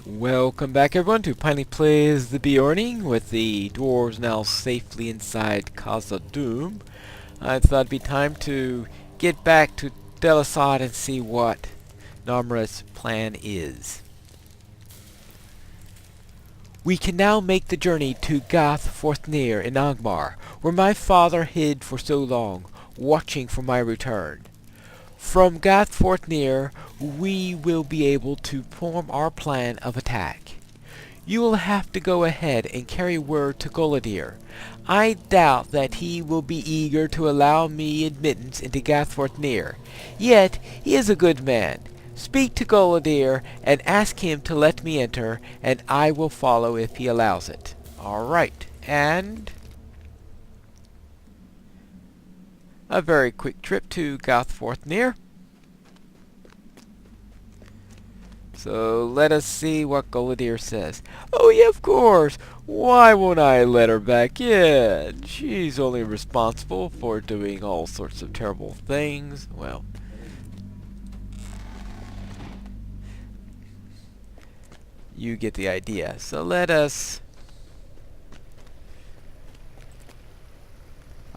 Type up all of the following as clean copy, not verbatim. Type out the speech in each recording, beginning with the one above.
Welcome back everyone to Piney Plays the Bjorning with the dwarves now safely inside Casa Doom. I thought it'd be time to get back to Delasad and see what Namra's plan is. We can now make the journey to Gath Forthnir in Angmar, where my father hid for so long, watching for my return. From Gath Forthnir, we will be able to form our plan of attack. You will have to go ahead and carry word to Golidir. I doubt that he will be eager to allow me admittance into Gath Forthnir, yet he is a good man. Speak to Golidir and ask him to let me enter, and I will follow if he allows it. Alright, and a very quick trip to Gath Forthnir. So let us see what Golidir says. Oh yeah, of course. Why won't I let her back in? She's only responsible for doing all sorts of terrible things. Well, you get the idea. So let us...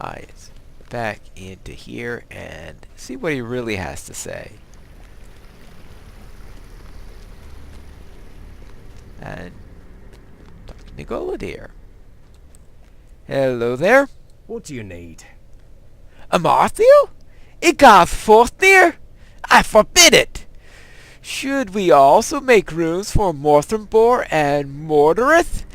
yes, back into here and see what he really has to say. And talking to Golidir. Hello there. What do you need? Amarthiel? It Gath Forthnir? I forbid it! Should we also make rooms for Morthembor and Mordorith?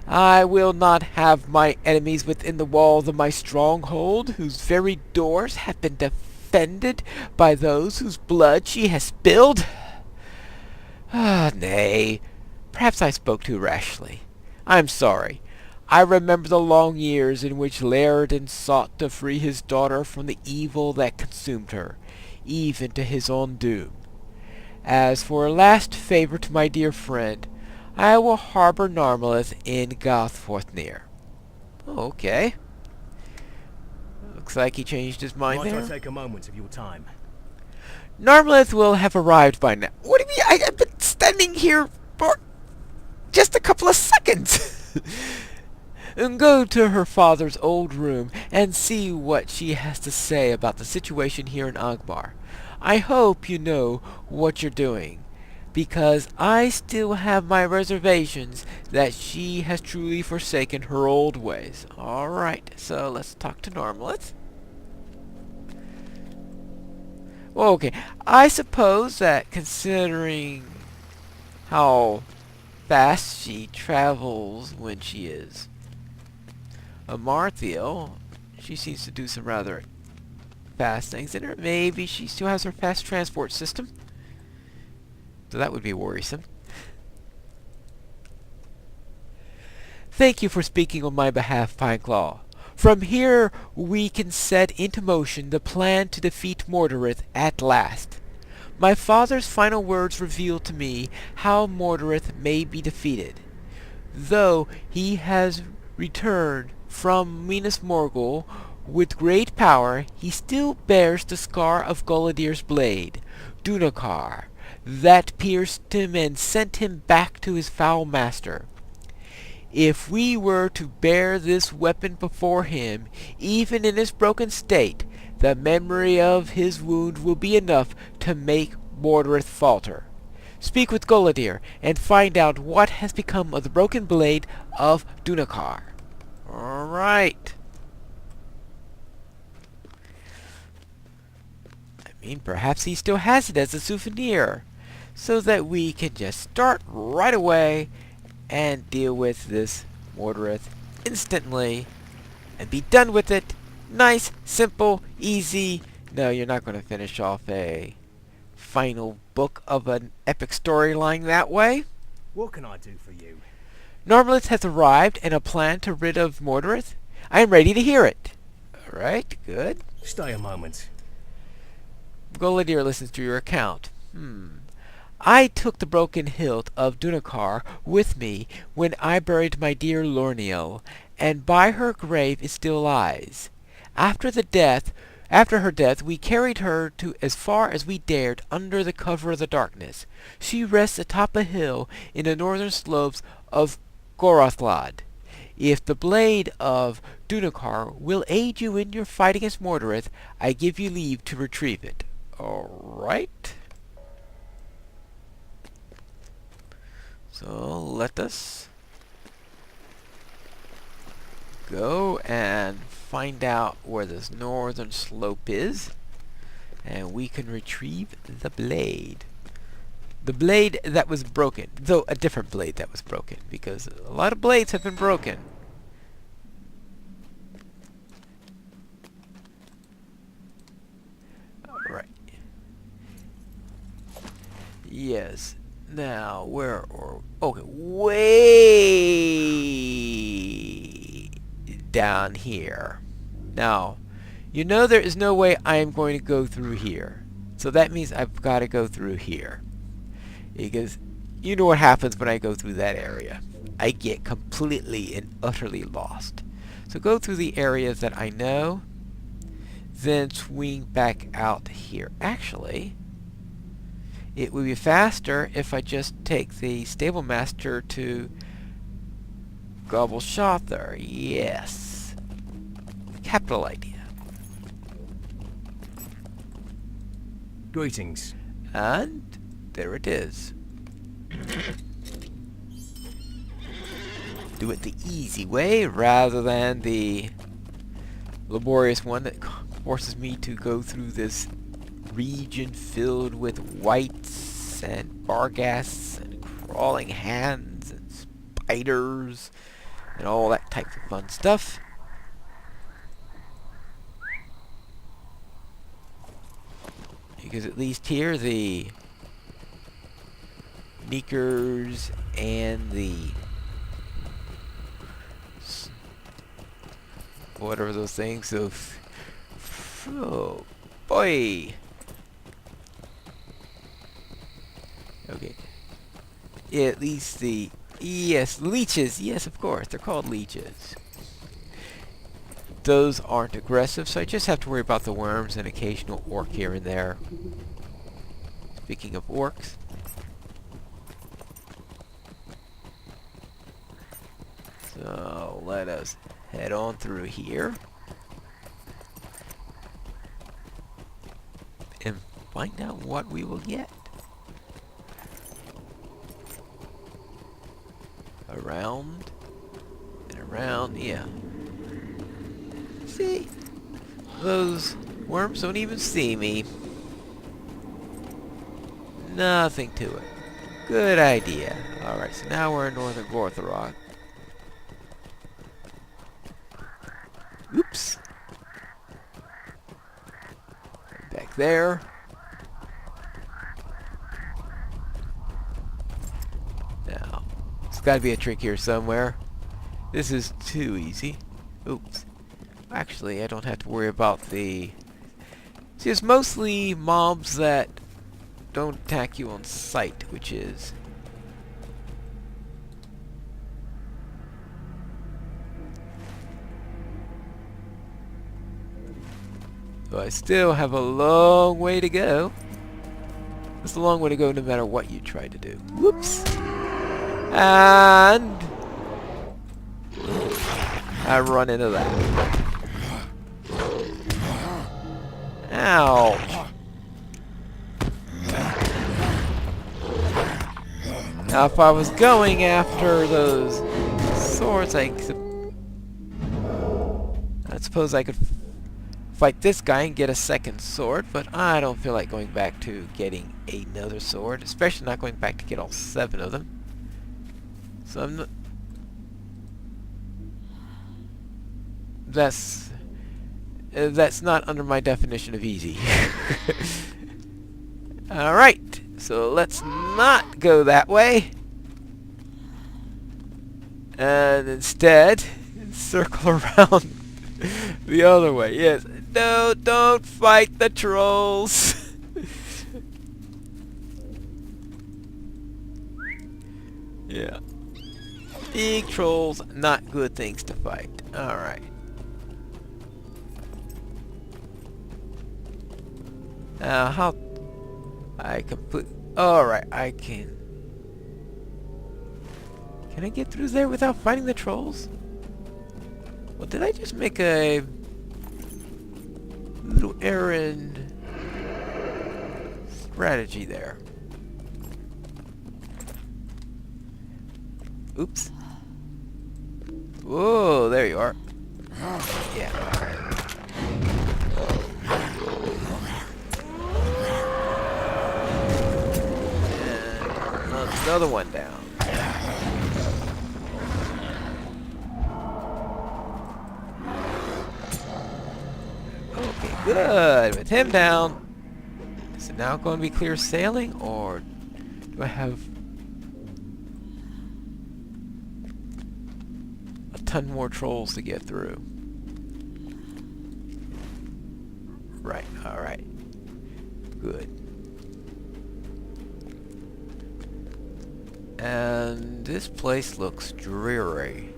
I will not have my enemies within the walls of my stronghold, whose very doors have been defended by those whose blood she has spilled. Nay. Perhaps I spoke too rashly. I am sorry. I remember the long years in which Laridan sought to free his daughter from the evil that consumed her, even to his own doom. As for a last favor to my dear friend, I will harbor Narmalith in Gath Forthnir. Okay. Looks like he changed his mind Might there. I take a moment of your time? Narmalith will have arrived by now. What do you mean? I've been standing here for just a couple of seconds. And go to her father's old room and see what she has to say about the situation here in Angmar. I hope you know what you're doing, because I still have my reservations that she has truly forsaken her old ways. Alright, so let's talk to Narmalith. Well, okay, I suppose that considering how fast she travels when she is Amarthiel, she seems to do some rather fast things in her. Maybe she still has her fast transport system, so that would be worrisome. Thank you for speaking on my behalf, Pineclaw. From here we can set into motion the plan to defeat Mordorith at last. My father's final words reveal to me how Mordorith may be defeated. Though he has returned from Minas Morgul with great power, he still bears the scar of Golidir's blade, Dunakar, that pierced him and sent him back to his foul master. If we were to bear this weapon before him, even in his broken state, the memory of his wound will be enough to make Mordorith falter. Speak with Golidir and find out what has become of the broken blade of Dunakar. Alright. I mean, perhaps he still has it as a souvenir, so that we can just start right away and deal with this Mordorith instantly and be done with it. Nice, simple, easy. No, you're not going to finish off a final book of an epic storyline that way. What can I do for you? Narmalith has arrived and a plan to rid of Mordorith. I am ready to hear it. Alright, good. Stay a moment. Golidir listens to your account. I took the broken hilt of Dunakar with me when I buried my dear Lorniel, and by her grave it still lies. After the death After her death, we carried her to as far as we dared under the cover of the darkness. She rests atop a hill in the northern slopes of Gorothlad. If the blade of Dunakar will aid you in your fight against Mordorith, I give you leave to retrieve it. Alright. So let us go and find out where this northern slope is, and we can retrieve the blade. The blade that was broken, though a different blade that was broken, because a lot of blades have been broken. Alright. Yes. Now, where or okay, way down here. Now, you know there is no way I am going to go through here. So that means I've got to go through here. Because you know what happens when I go through that area. I get completely and utterly lost. So go through the areas that I know, then swing back out here. Actually, it would be faster if I just take the Stable Master to Gobbleshother. Yes. Capital idea. Greetings. And there it is. Do it the easy way rather than the laborious one that forces me to go through this region filled with wights and barghasts and crawling hands and spiders and all that type of fun stuff. Because at least here the Neekers and the whatever those things, so oh boy. Okay. Yeah, at least the yes, leeches, yes of course, they're called leeches. Those aren't aggressive, so I just have to worry about the worms and occasional orc here and there. Speaking of orcs, so let us head on through here and find out what we will get. Around and around, yeah. See? Those worms don't even see me. Nothing to it. Good idea. Alright, so now we're in northern Gorthorok. Oops. Back there. Now, there's got to be a trick here somewhere. This is too easy. Oops. Actually, I don't have to worry about the... See, it's mostly mobs that don't attack you on sight, which is... So I still have a long way to go. It's a long way to go no matter what you try to do. Whoops! And... I run into that. Ouch! Now if I was going after those swords, I suppose I could fight this guy and get a second sword, but I don't feel like going back to getting another sword, especially not going back to get all 7 of them. So I'm not... That's not under my definition of easy. Alright, so let's not go that way. And instead, circle around the other way. Yes, no, don't fight the trolls. Yeah. Big trolls, not good things to fight. Alright. How I complete. Alright, I can. Can I get through there without fighting the trolls? Well, did I just make a little errand strategy there? Oops. Whoa, there you are. Yeah, alright. And another one down. Okay, good. With him down. Is it now going to be clear sailing, or do I have a ton more trolls to get through? Right, alright. Good. And this place looks dreary.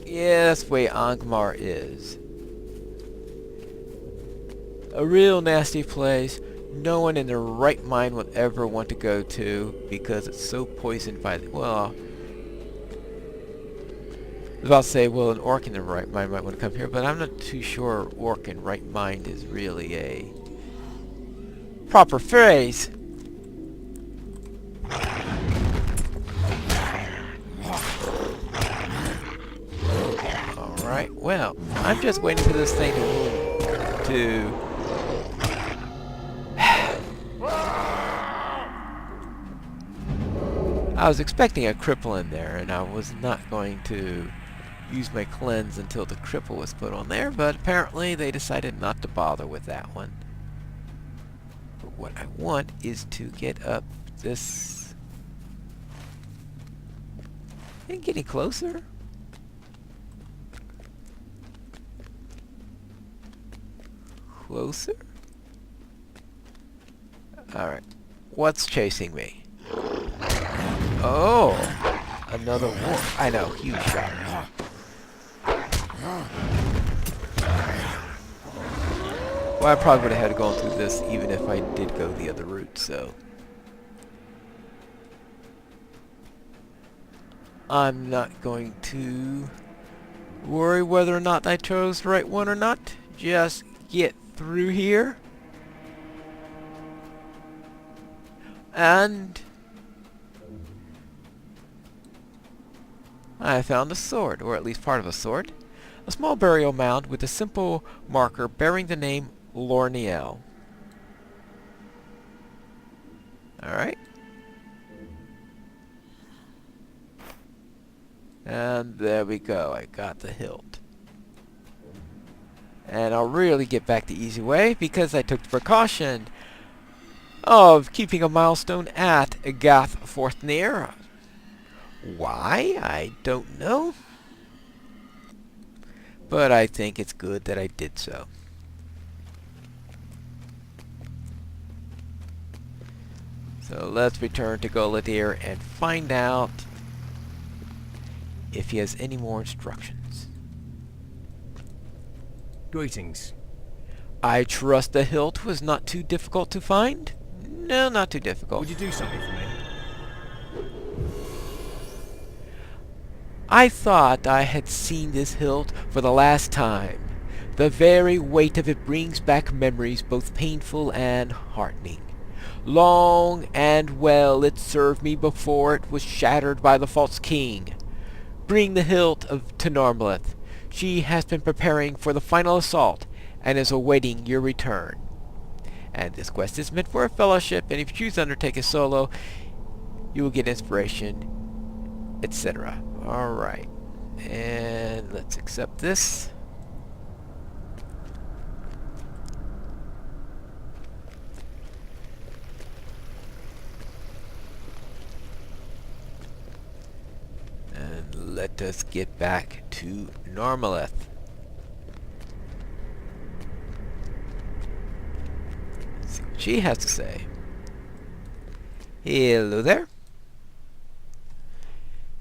Yeah, that's the way Angmar is. A real nasty place. No one in their right mind would ever want to go to because it's so poisoned by the... Well, I was about to say, well, an orc in their right mind might want to come here, but I'm not too sure orc in right mind is really a proper phrase. Alright, well, I'm just waiting for this thing to I was expecting a cripple in there, and I was not going to use my cleanse until the cripple was put on there, but apparently they decided not to bother with that one. But what I want is to get up this... Ain't getting closer? Closer? Alright. What's chasing me? Oh! Another wolf. I know, huge shot. Well, I probably would have had to go through this even if I did go the other route, so... I'm not going to worry whether or not I chose the right one or not. Just get through here. And... I found a sword, or at least part of a sword. A small burial mound with a simple marker bearing the name Lorniel. Alright. And there we go. I got the hilt. And I'll really get back the easy way because I took the precaution of keeping a milestone at Gath Forthnear. Why? I don't know. But I think it's good that I did so. So let's return to Guladir and find out if he has any more instructions. Greetings. I trust the hilt was not too difficult to find? No, not too difficult. Would you do something for me? I thought I had seen this hilt for the last time. The very weight of it brings back memories both painful and heartening. Long and well it served me before it was shattered by the false king. Bring the hilt to Narmleth. She has been preparing for the final assault and is awaiting your return. And this quest is meant for a fellowship, and if you choose to undertake a solo, you will get inspiration, etc. Alright. And let's accept this. And let us get back to Narmaleth. Let's see what she has to say. Hello there.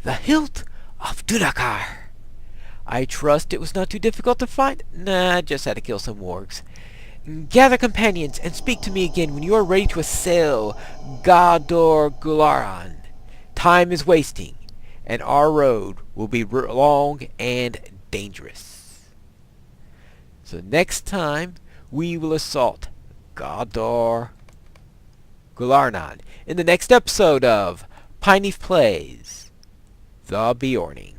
The hilt of Dudakar. I trust it was not too difficult to find? Nah, just had to kill some wargs. Gather companions and speak to me again when you are ready to assail Gador Gularan. Time is wasting, and our road will be long and dangerous. So next time, we will assault Gador Gularnan in the next episode of Pineaf Plays The Beorning.